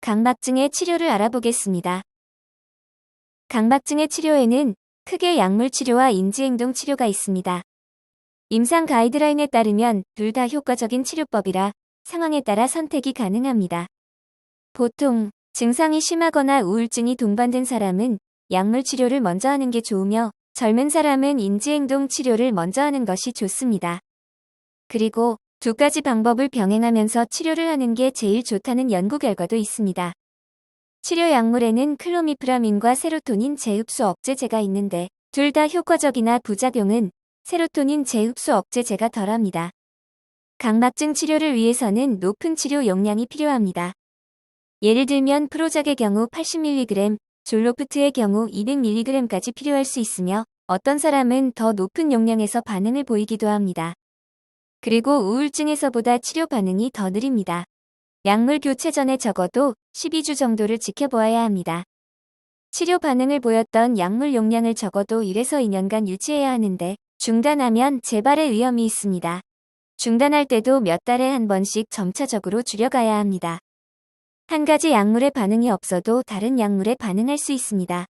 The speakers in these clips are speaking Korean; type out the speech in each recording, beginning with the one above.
강박증의 치료를 알아보겠습니다. 강박증의 치료에는 크게 약물 치료와 인지행동 치료가 있습니다. 임상 가이드라인에 따르면 둘 다 효과적인 치료법이라 상황에 따라 선택이 가능합니다. 보통 증상이 심하거나 우울증이 동반된 사람은 약물 치료를 먼저 하는 게 좋으며 젊은 사람은 인지행동 치료를 먼저 하는 것이 좋습니다. 그리고 두 가지 방법을 병행하면서 치료를 하는 게 제일 좋다는 연구 결과도 있습니다. 치료 약물에는 클로미프라민과 세로토닌 재흡수 억제제가 있는데 둘 다 효과적이나 부작용은 세로토닌 재흡수 억제제가 덜합니다. 강박증 치료를 위해서는 높은 치료 용량이 필요합니다. 예를 들면 프로작의 경우 80mg, 졸로프트의 경우 200mg까지 필요할 수 있으며 어떤 사람은 더 높은 용량에서 반응을 보이기도 합니다. 그리고 우울증에서보다 치료 반응이 더 느립니다. 약물 교체 전에 적어도 12주 정도를 지켜보아야 합니다. 치료 반응을 보였던 약물 용량을 적어도 1에서 2년간 유지해야 하는데 중단하면 재발의 위험이 있습니다. 중단할 때도 몇 달에 한 번씩 점차적으로 줄여가야 합니다. 한 가지 약물에 반응이 없어도 다른 약물에 반응할 수 있습니다.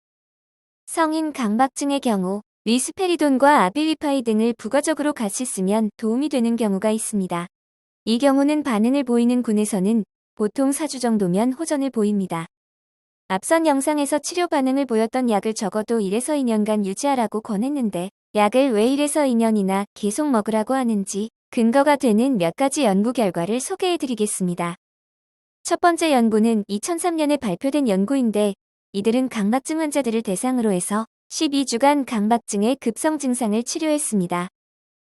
성인 강박증의 경우 리스페리돈과 아빌리파이 등을 부가적으로 같이 쓰면 도움이 되는 경우가 있습니다. 이 경우는 반응을 보이는 군에서는 보통 4주 정도면 호전을 보입니다. 앞선 영상에서 치료 반응을 보였던 약을 적어도 1에서 2년간 유지하라고 권했는데 약을 왜 1에서 2년이나 계속 먹으라고 하는지 근거가 되는 몇 가지 연구 결과를 소개해드리겠습니다. 첫 번째 연구는 2003년에 발표된 연구인데 이들은 강박증 환자들을 대상으로 해서 12주간 강박증의 급성 증상을 치료했습니다.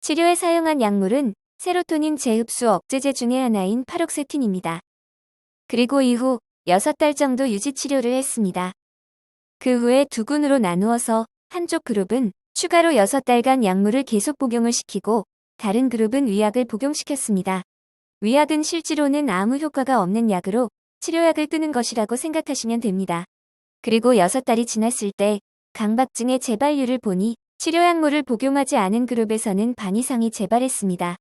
치료에 사용한 약물은 세로토닌 재흡수 억제제 중의 하나인 파록세틴입니다. 그리고 이후 6달 정도 유지 치료를 했습니다. 그 후에 두 군으로 나누어서 한쪽 그룹은 추가로 6달간 약물을 계속 복용을 시키고 다른 그룹은 위약을 복용시켰습니다. 위약은 실제로는 아무 효과가 없는 약으로 치료약을 끄는 것이라고 생각하시면 됩니다. 그리고 6달이 지났을 때 강박증의 재발률을 보니 치료약물을 복용하지 않은 그룹에서는 반 이상이 재발했습니다.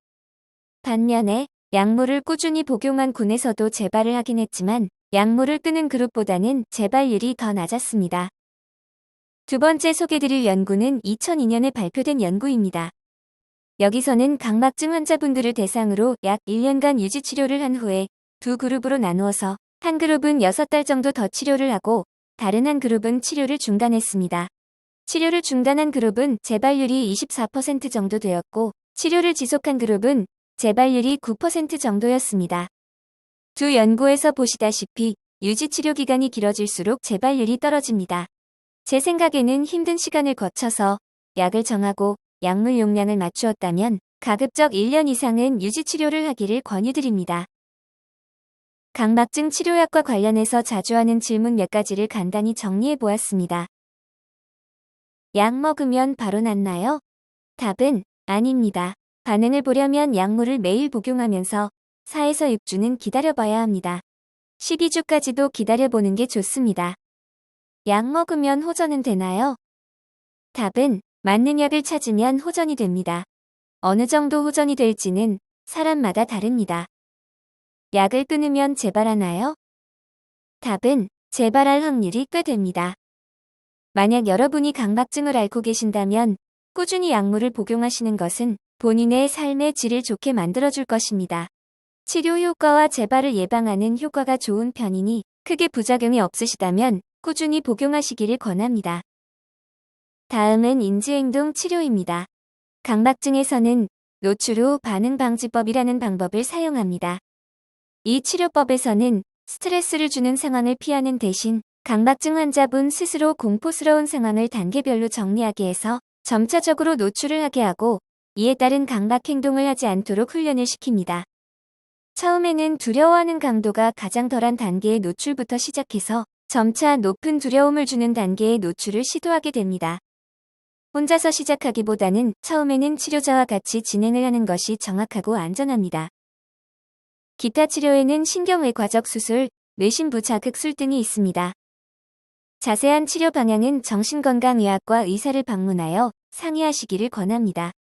반면에 약물을 꾸준히 복용한 군에서도 재발을 하긴 했지만 약물을 끄는 그룹보다는 재발률이 더 낮았습니다. 두 번째 소개드릴 연구는 2002년에 발표된 연구입니다. 여기서는 강박증 환자분들을 대상으로 약 1년간 유지 치료를 한 후에 두 그룹으로 나누어서 한 그룹은 6달 정도 더 치료를 하고 다른 한 그룹은 치료를 중단했습니다. 치료를 중단한 그룹은 재발률이 24% 정도 되었고 치료를 지속한 그룹은 재발률이 9% 정도였습니다. 두 연구에서 보시다시피 유지 치료 기간이 길어질수록 재발률이 떨어집니다. 제 생각에는 힘든 시간을 거쳐서 약을 정하고 약물 용량을 맞추었다면 가급적 1년 이상은 유지 치료를 하기를 권유드립니다. 강박증 치료약과 관련해서 자주 하는 질문 몇 가지를 간단히 정리해 보았습니다. 약 먹으면 바로 낫나요? 답은 아닙니다. 반응을 보려면 약물을 매일 복용하면서 4에서 6주는 기다려봐야 합니다. 12주까지도 기다려보는 게 좋습니다. 약 먹으면 호전은 되나요? 답은 맞는 약을 찾으면 호전이 됩니다. 어느 정도 호전이 될지는 사람마다 다릅니다. 약을 끊으면 재발하나요? 답은 재발할 확률이 꽤 됩니다. 만약 여러분이 강박증을 앓고 계신다면 꾸준히 약물을 복용하시는 것은 본인의 삶의 질을 좋게 만들어줄 것입니다. 치료 효과와 재발을 예방하는 효과가 좋은 편이니 크게 부작용이 없으시다면 꾸준히 복용하시기를 권합니다. 다음은 인지행동 치료입니다. 강박증에서는 노출 후 반응 방지법이라는 방법을 사용합니다. 이 치료법에서는 스트레스를 주는 상황을 피하는 대신 강박증 환자분 스스로 공포스러운 상황을 단계별로 정리하게 해서 점차적으로 노출을 하게 하고 이에 따른 강박 행동을 하지 않도록 훈련을 시킵니다. 처음에는 두려워하는 강도가 가장 덜한 단계의 노출부터 시작해서 점차 높은 두려움을 주는 단계의 노출을 시도하게 됩니다. 혼자서 시작하기보다는 처음에는 치료자와 같이 진행을 하는 것이 정확하고 안전합니다. 기타 치료에는 신경외과적 수술, 뇌신부 자극술 등이 있습니다. 자세한 치료 방향은 정신건강의학과 의사를 방문하여 상의하시기를 권합니다.